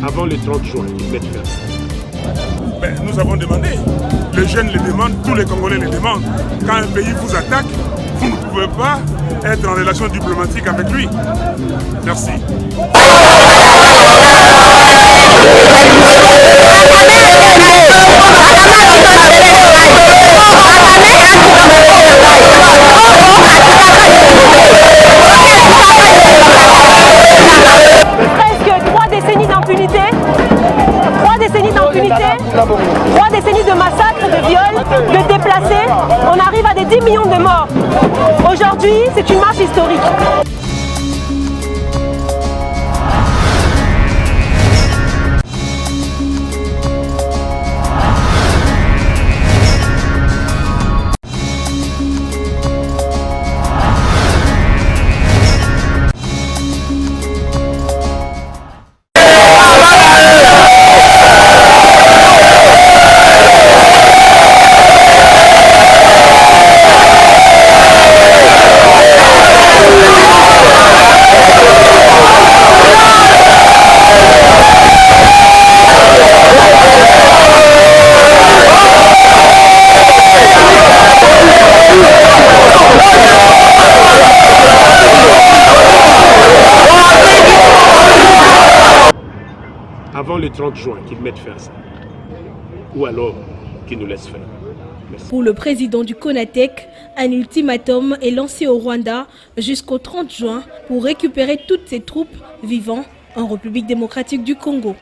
Avant le 30 juin, ils mettent fin. Ben, nous avons demandé. Les jeunes les demandent, tous les Congolais les demandent. Quand un pays vous attaque, vous ne pouvez pas être en relation diplomatique avec lui. Merci. Presque 3 décennies d'impunité. 3 décennies de massacres, de viols, de déplacés. On arrive à des 10 millions de morts. Aujourd'hui, c'est une marche historique. Avant le 30 juin, qu'ils mettent fin à ça. Ou alors qu'ils nous laissent faire. Merci. Pour le président du CONATEC, un ultimatum est lancé au Rwanda jusqu'au 30 juin pour récupérer toutes ses troupes vivant en République démocratique du Congo.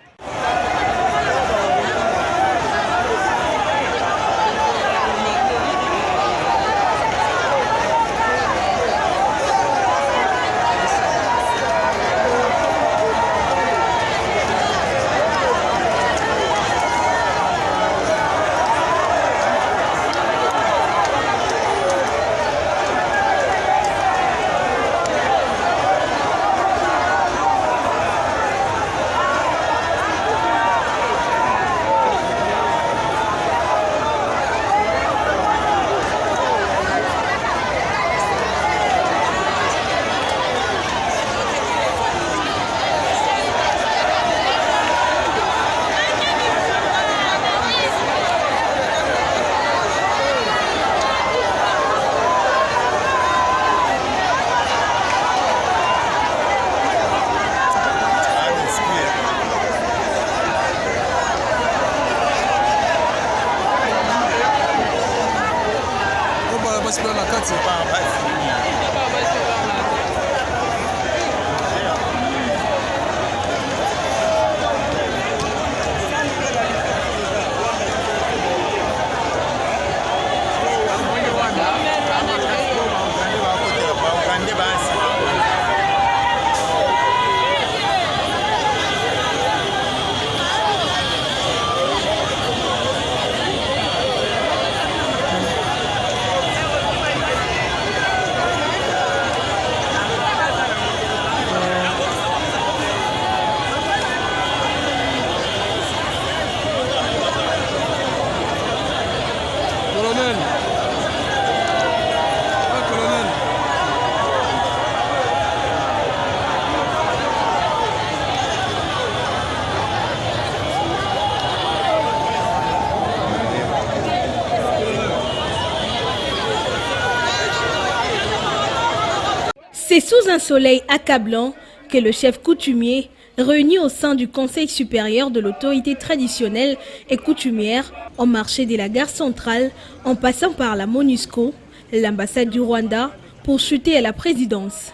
C'est sous un soleil accablant que le chef coutumier, réuni au sein du Conseil supérieur de l'autorité traditionnelle et coutumière, ont marché de la gare centrale en passant par la MONUSCO, l'ambassade du Rwanda, pour chuter à la présidence.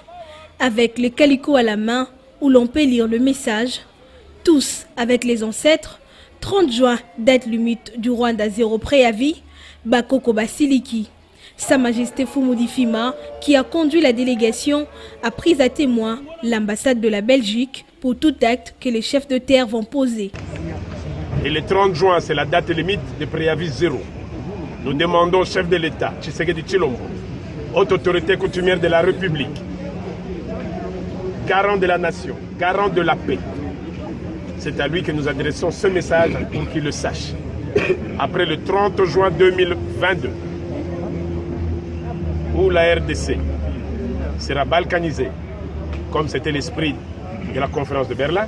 Avec les calicots à la main, où l'on peut lire le message, tous avec les ancêtres, 30 juin, date limite du Rwanda zéro préavis, Bakoko Basiliki. Sa Majesté Fumudi Fima, qui a conduit la délégation, a pris à témoin l'ambassade de la Belgique pour tout acte que les chefs de terre vont poser. Et le 30 juin, c'est la date limite de préavis zéro. Nous demandons au chef de l'État, Tshisekedi Tshilombo, haute autorité coutumière de la République, garant de la nation, garant de la paix. C'est à lui que nous adressons ce message pour qu'il le sache. Après le 30 juin 2022, où la RDC sera balkanisée, comme c'était l'esprit de la conférence de Berlin,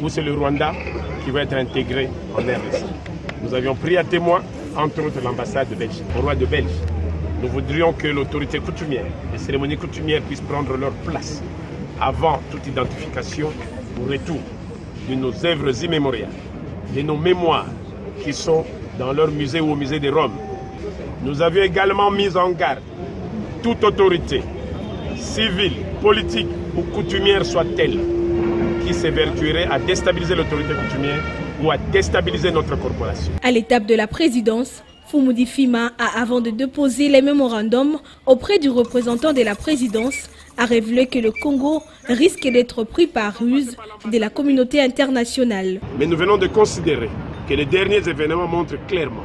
où c'est le Rwanda qui va être intégré en RDC. Nous avions pris à témoin, entre autres, l'ambassade de Belgique, au roi de Belgique. Nous voudrions que l'autorité coutumière, les cérémonies coutumières puissent prendre leur place avant toute identification au retour de nos œuvres immémoriales, de nos mémoires qui sont dans leur musée ou au musée de Rome. Nous avions également mis en garde toute autorité, civile, politique ou coutumière soit-elle, qui s'évertuerait à déstabiliser l'autorité coutumière ou à déstabiliser notre corporation. À l'étape de la présidence, Fumudi Fima a, avant de déposer les mémorandums auprès du représentant de la présidence, a révélé que le Congo risque d'être pris par ruse de la communauté internationale. Mais nous venons de considérer que les derniers événements montrent clairement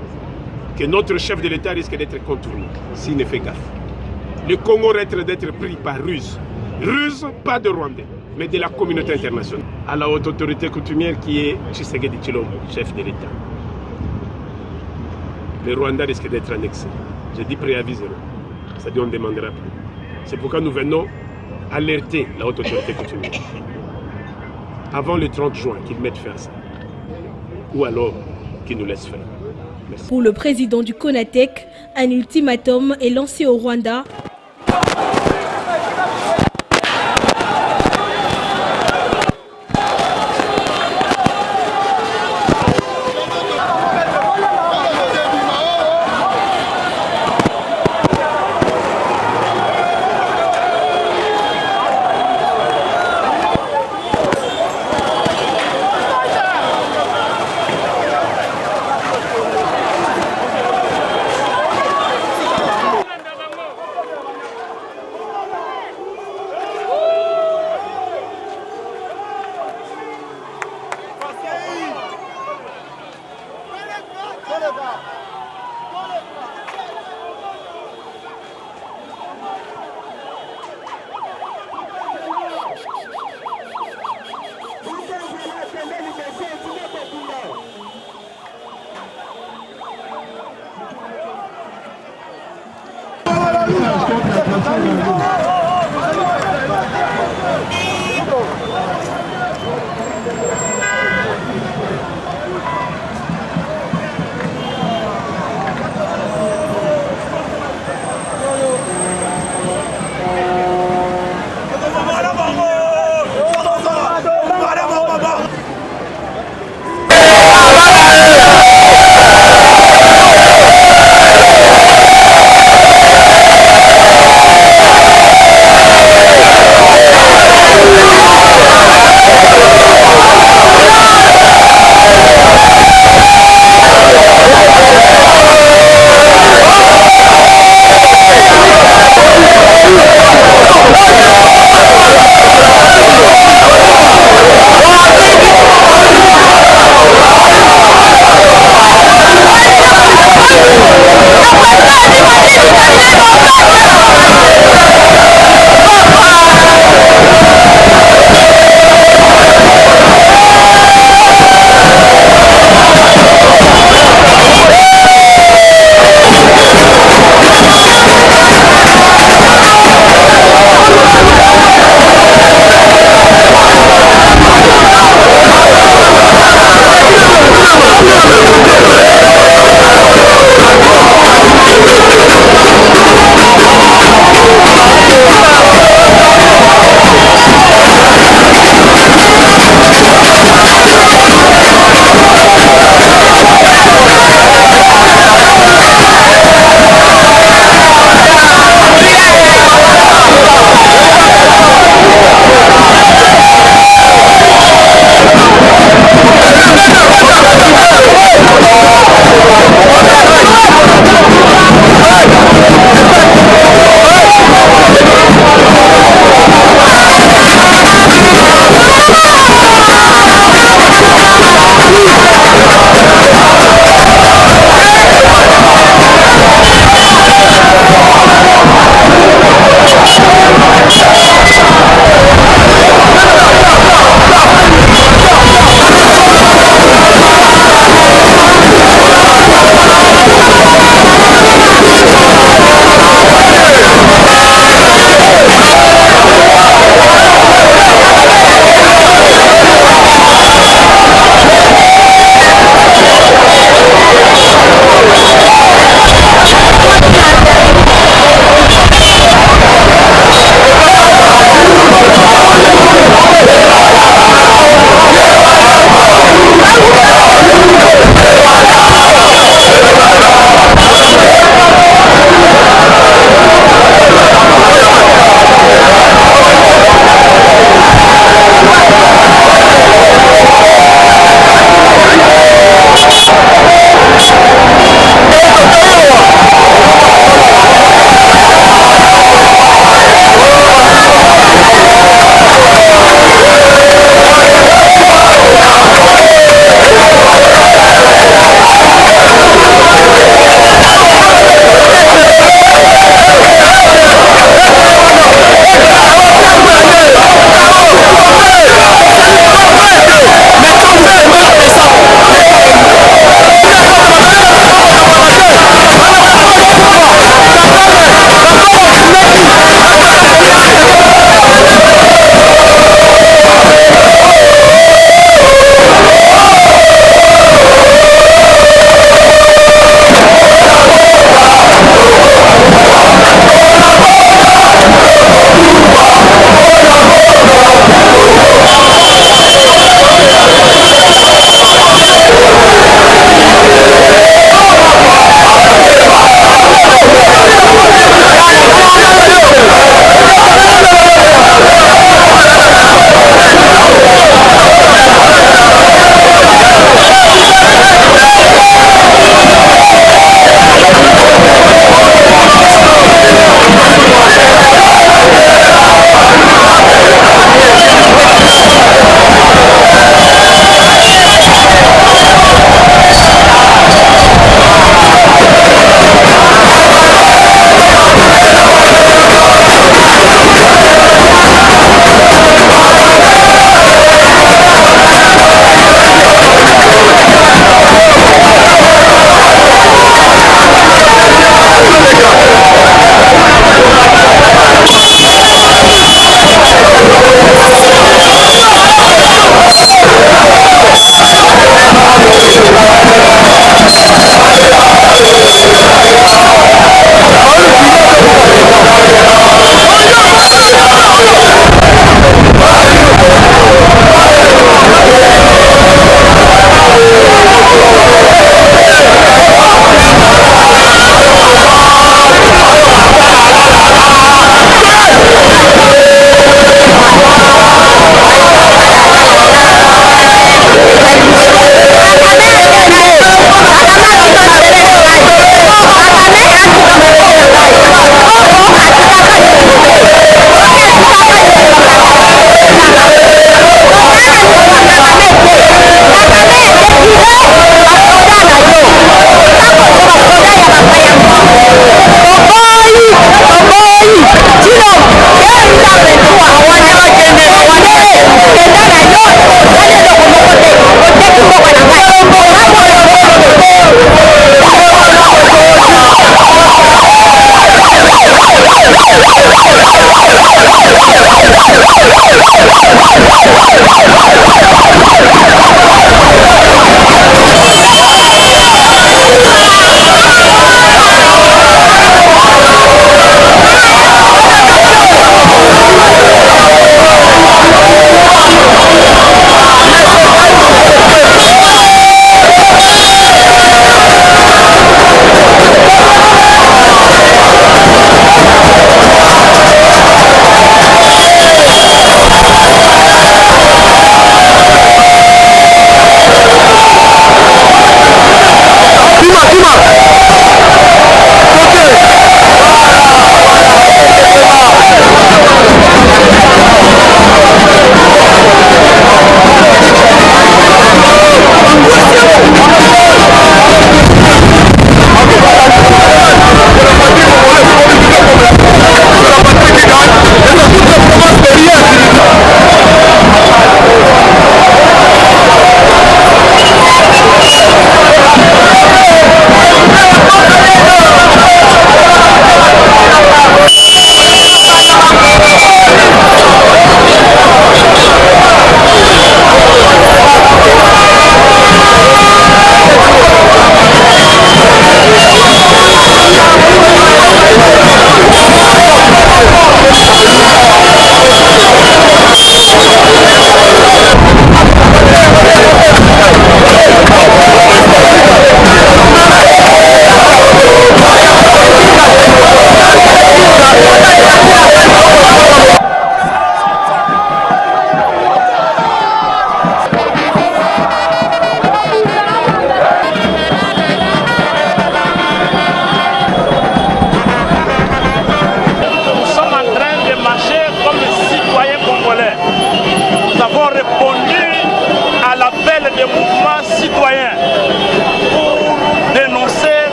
que notre chef de l'État risque d'être contourné s'il ne fait gaffe. Le Congo risque d'être pris par ruse. Ruse, pas de Rwandais, mais de la communauté internationale. À la haute autorité coutumière qui est Tshisekedi Tshilombo, chef de l'État. Le Rwanda risque d'être annexé. J'ai dit préavis zéro. C'est-à-dire on ne demandera plus. C'est pourquoi nous venons alerter la haute autorité coutumière. Avant le 30 juin, qu'ils mettent fin à ça. Ou alors qu'ils nous laissent faire. Merci. Pour le président du CONATEC, un ultimatum est lancé au Rwanda.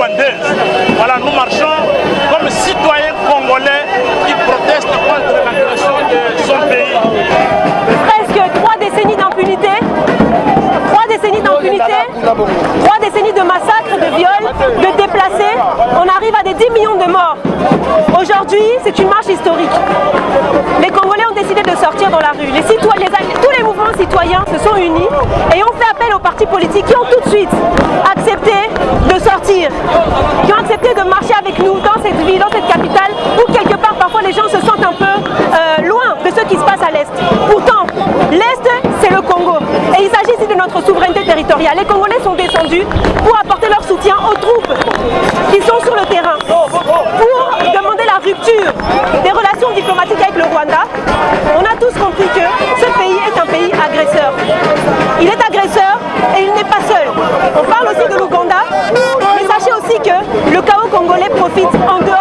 rwandaise. Voilà, nous marchons comme citoyens congolais qui protestent contre l'agression de son pays. Presque 3 décennies d'impunité, 3 décennies de massacres, de viols, de déplacés. On arrive à des 10 millions de morts. Aujourd'hui, c'est une marche historique. Les Congolais ont décidé de sortir dans la rue. Tous les mouvements citoyens se sont unis et ont fait appel aux partis politiques qui ont tout de suite accepté de sortir, qui ont accepté de marcher avec nous dans cette ville, dans cette capitale, où quelque part parfois les gens se sentent un peu loin de ce qui se passe à l'Est. Pourtant, l'Est, c'est le Congo. Et il s'agit ici de notre souveraineté territoriale. Les Congolais sont descendus pour apporter leur soutien aux troupes qui sont sur le terrain, pour demander la rupture des relations diplomatiques avec le Rwanda. On a tous compris que ce pays est un pays agresseur. Il est agresseur et il n'est pas seul. On parle aussi de l'Ouganda, mais sachez aussi que le chaos congolais profite en dehors